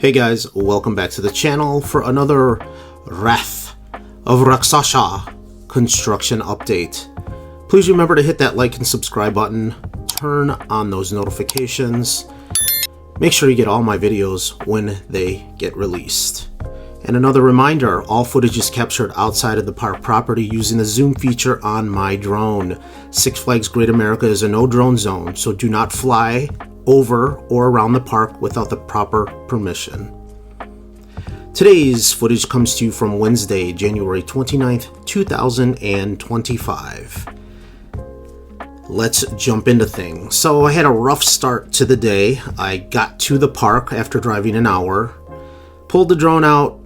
Hey guys, welcome back to the channel for another Wrath of Rakshasa construction update. Please remember to hit that like and subscribe button, turn on those notifications, make sure you get all my videos when they get released. And another reminder, all footage is captured outside of the park property using the zoom feature on my drone. Six Flags Great America is a no drone zone, so do not fly over or around the park without the proper permission. Today's footage comes to you from Wednesday, January 29th, 2025. Let's jump into things. So I had a rough start to the day. I got to the park after driving an hour, pulled the drone out,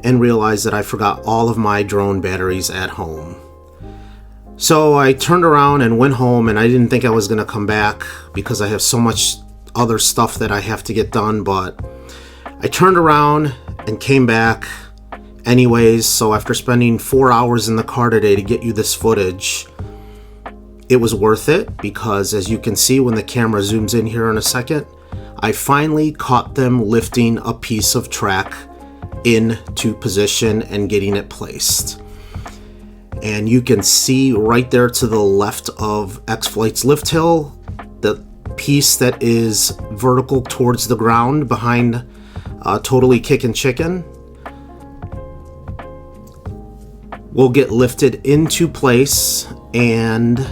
and realized that I forgot all of my drone batteries at home. So I turned around and went home, and I didn't think I was going to come back because I have so much other stuff that I have to get done, but I turned around and came back anyways. So after spending 4 hours in the car today to get you this footage, it was worth it because, as you can see when the camera zooms in here in a second, I finally caught them lifting a piece of track into position and getting it placed. And you can see right there to the left of X-Flight's lift hill, the piece that is vertical towards the ground behind Totally Kickin' Chicken will get lifted into place and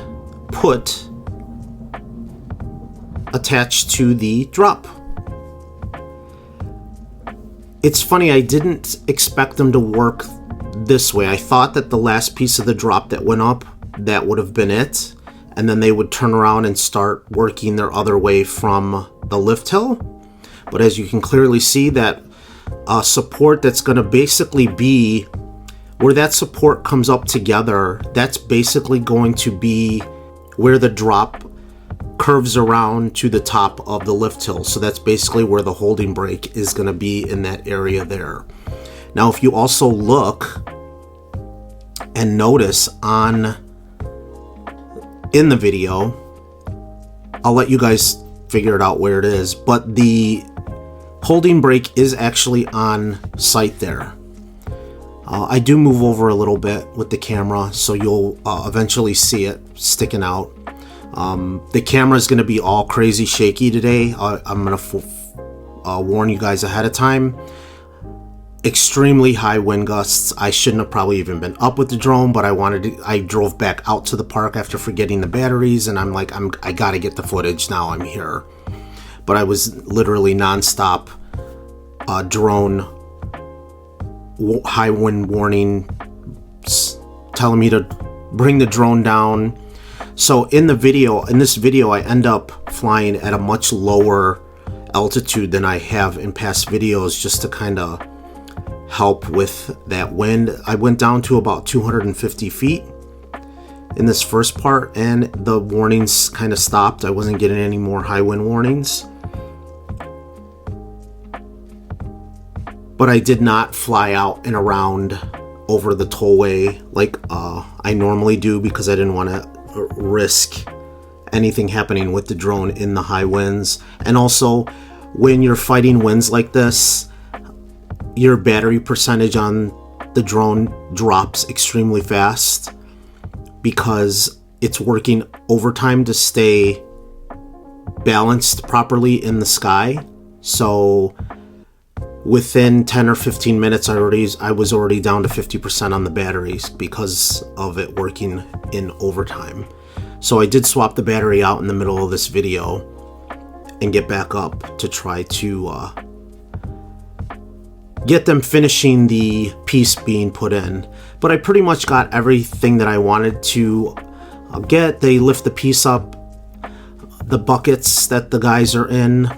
put attached to the drop. It's funny, I didn't expect them to work this way. I thought that the last piece of the drop that went up, that would have been it, and then they would turn around and start working their other way from the lift hill. But as you can clearly see, that support that's going to basically be where that support comes up together, that's basically going to be where the drop curves around to the top of the lift hill. So that's basically where the holding brake is going to be, in that area there. Now, if you also look and notice in the video, I'll let you guys figure it out where it is, but the holding brake is actually on site there. I do move over a little bit with the camera, so you'll eventually see it sticking out. The camera is going to be all crazy shaky today. I'm going to warn you guys ahead of time. Extremely high wind gusts. I shouldn't have probably even been up with the drone, but I drove back out to the park after forgetting the batteries, and I'm like, I gotta get the footage now. I'm here. But I was literally nonstop drone high wind warning telling me to bring the drone down. So in this video, I end up flying at a much lower altitude than I have in past videos, just to kind of help with that wind. I went down to about 250 feet in this first part, and the warnings kind of stopped. I wasn't getting any more high wind warnings, but I did not fly out and around over the tollway like I normally do, because I didn't want to risk anything happening with the drone in the high winds. And also, when you're fighting winds like this, your battery percentage on the drone drops extremely fast because it's working overtime to stay balanced properly in the sky. So within 10 or 15 minutes, I was already down to 50% on the batteries because of it working in overtime. So I did swap the battery out in the middle of this video and get back up to try to get them finishing the piece being put in. But I pretty much got everything that I wanted to get. They lift the piece up, the buckets that the guys are in,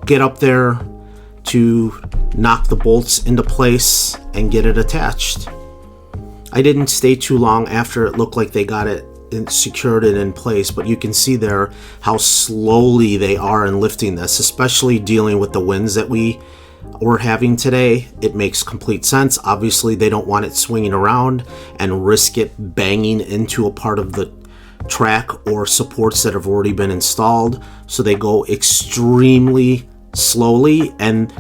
get up there to knock the bolts into place and get it attached. I didn't stay too long after it looked like they got it and secured it in place, but you can see there how slowly they are in lifting this, especially dealing with the winds that we're having today. It makes complete sense. Obviously, they don't want it swinging around and risk it banging into a part of the track or supports that have already been installed, so they go extremely slowly, and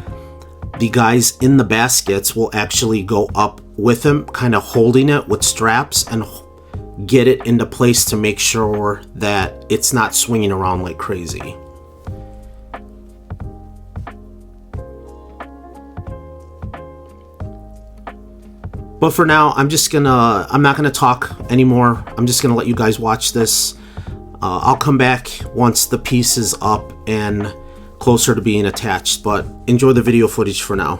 the guys in the baskets will actually go up with him, kind of holding it with straps and get it into place to make sure that it's not swinging around like crazy. But for now, I'm not gonna talk anymore. I'm just gonna let you guys watch this. I'll come back once the piece is up and closer to being attached, but enjoy the video footage for now.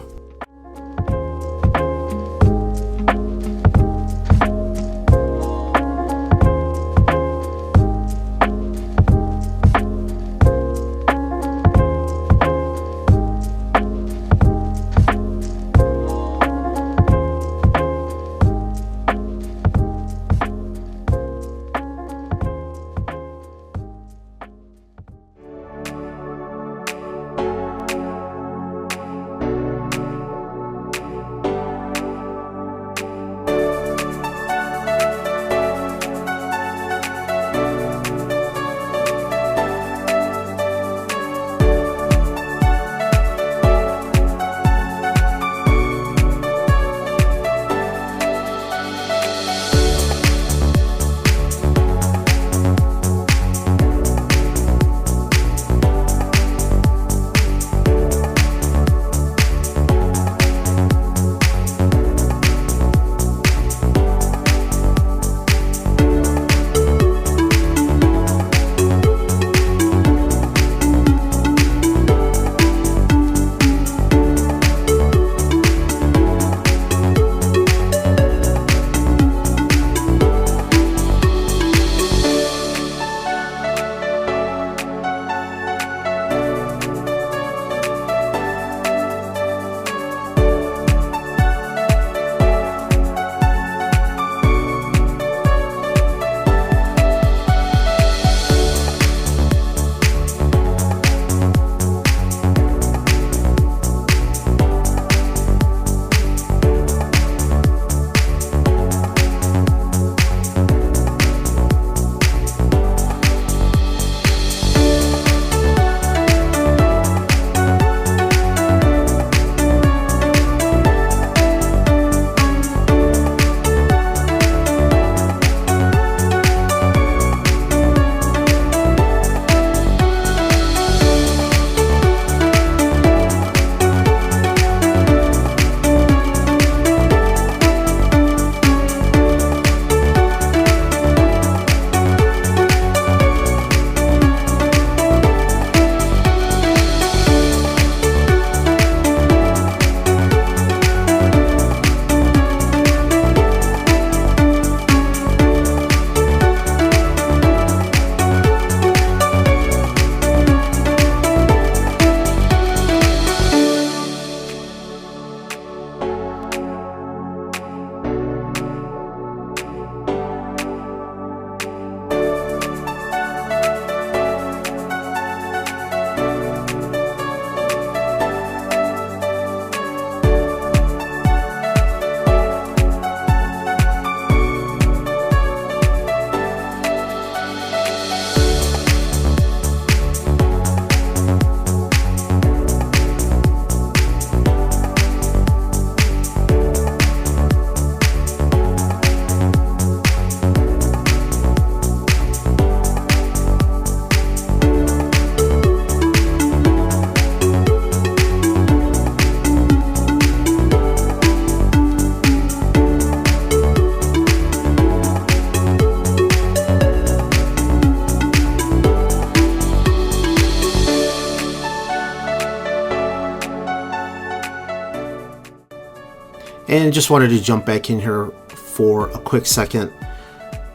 And just wanted to jump back in here for a quick second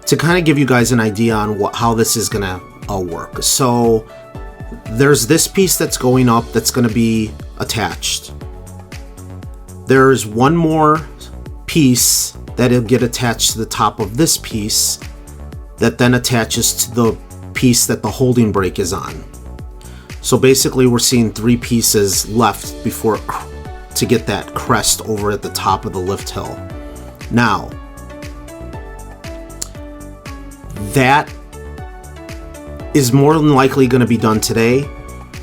to kind of give you guys an idea on how this is gonna work. So there's this piece that's going up that's gonna be attached. There's one more piece that'll get attached to the top of this piece that then attaches to the piece that the holding brake is on. So basically we're seeing 3 pieces left before to get that crest over at the top of the lift hill. Now, that is more than likely going to be done today.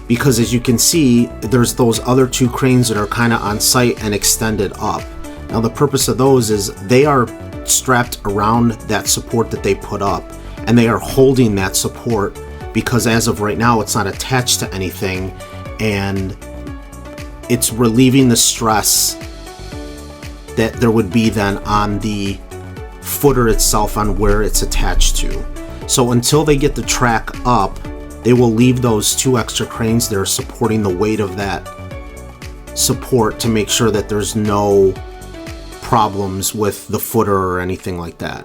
because as you can see, there's those other two cranes that are kind of on site and extended up. Now the purpose of those is they are strapped around that support that they put up, and they are holding that support because as of right now it's not attached to anything, and it's relieving the stress that there would be then on the footer itself on where it's attached to. So until they get the track up, they will leave those two extra cranes there supporting the weight of that support to make sure that there's no problems with the footer or anything like that.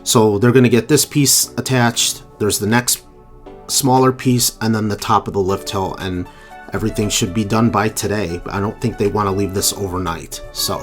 So they're going to get this piece attached, there's the next smaller piece, and then the top of the lift hill, and everything should be done by today. I don't think they want to leave this overnight. So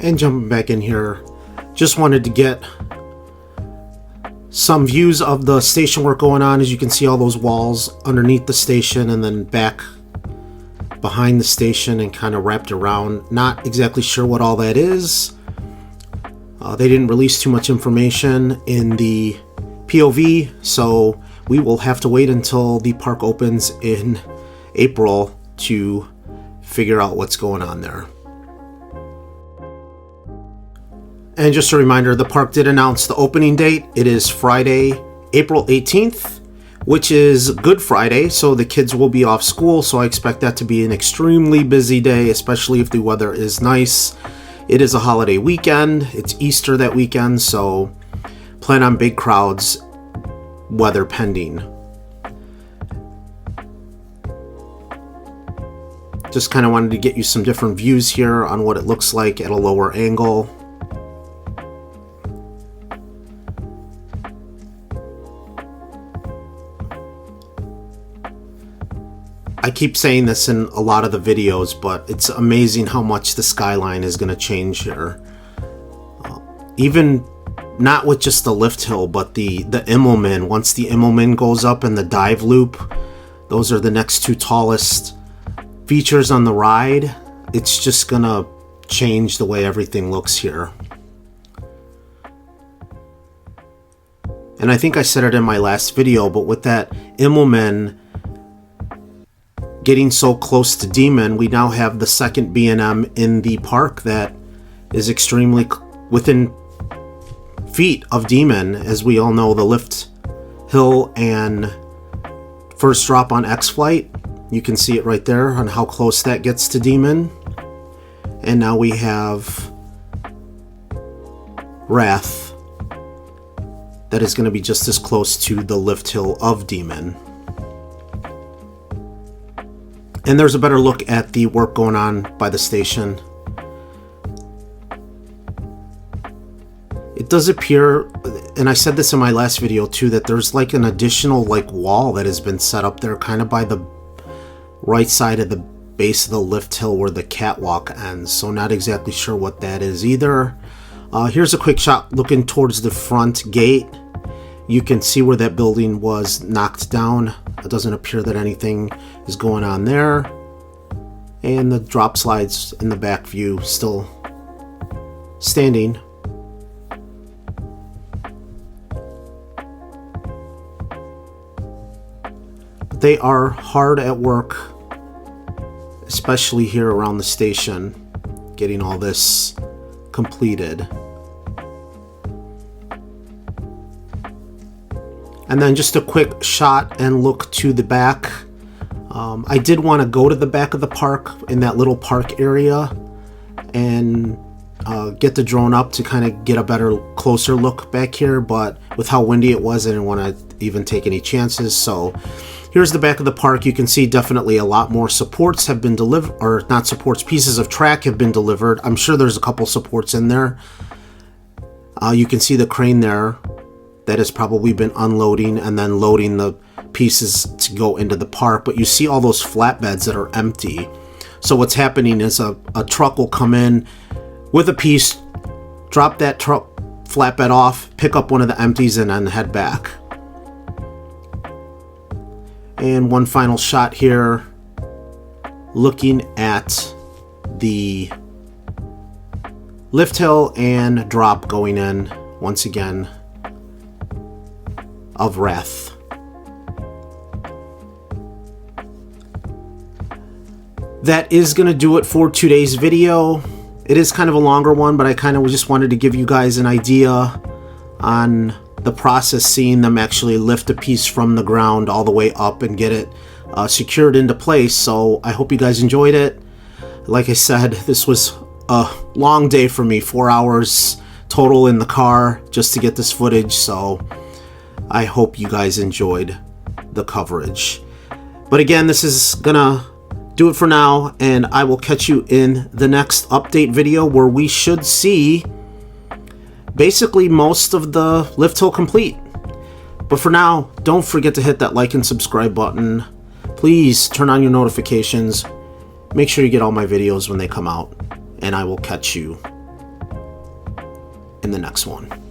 And jumping back in here, just wanted to get some views of the station work going on. As you can see, all those walls underneath the station and then back behind the station and kind of wrapped around. Not exactly sure what all that is. They didn't release too much information in the POV, so we will have to wait until the park opens in April to figure out what's going on there. And just a reminder, the park did announce the opening date. It is Friday, April 18th, which is Good Friday, so the kids will be off school, so I expect that to be an extremely busy day, especially if the weather is nice. It is a holiday weekend. It's Easter that weekend, so plan on big crowds, weather pending. Just kind of wanted to get you some different views here on what it looks like at a lower angle. I keep saying this in a lot of the videos, but it's amazing how much the skyline is going to change here. Even not with just the lift hill, but the Immelman. Once the Immelman goes up and the dive loop, those are the next two tallest features on the ride. It's just going to change the way everything looks here. And I think I said it in my last video, but with that Immelman getting so close to Demon, we now have the second B&M in the park that is extremely within feet of Demon. As we all know, the lift hill and first drop on X-Flight, you can see it right there on how close that gets to Demon. And now we have Wrath that is going to be just as close to the lift hill of Demon. And there's a better look at the work going on by the station. It does appear, and I said this in my last video too, that there's like an additional like wall that has been set up there kind of by the right side of the base of the lift hill where the catwalk ends. So not exactly sure what that is either. Here's a quick shot looking towards the front gate. You can see where that building was knocked down. It doesn't appear that anything is going on there. And the drop slides in the back view still standing. They are hard at work, especially here around the station, getting all this completed. And then just a quick shot and look to the back. I did want to go to the back of the park in that little park area and get the drone up to kind of get a better, closer look back here. But with how windy it was, I didn't want to even take any chances. So here's the back of the park. You can see definitely a lot more supports have been delivered, or not supports, pieces of track have been delivered. I'm sure there's a couple supports in there. You can see the crane there that has probably been unloading and then loading the pieces to go into the park. But you see all those flatbeds that are empty. So what's happening is a truck will come in with a piece, drop that truck flatbed off, pick up one of the empties, and then head back. And one final shot here, looking at the lift hill and drop going in once again of Wrath. That is going to do it for today's video. It is kind of a longer one, but I kind of just wanted to give you guys an idea on the process, seeing them actually lift a piece from the ground all the way up and get it secured into place. So I hope you guys enjoyed it. Like I said, this was a long day for me, 4 hours total in the car just to get this footage. So I hope you guys enjoyed the coverage. But again, this is gonna do it for now, and I will catch you in the next update video where we should see basically most of the lift hill complete. But for now, don't forget to hit that like and subscribe button. Please turn on your notifications. Make sure you get all my videos when they come out, and I will catch you in the next one.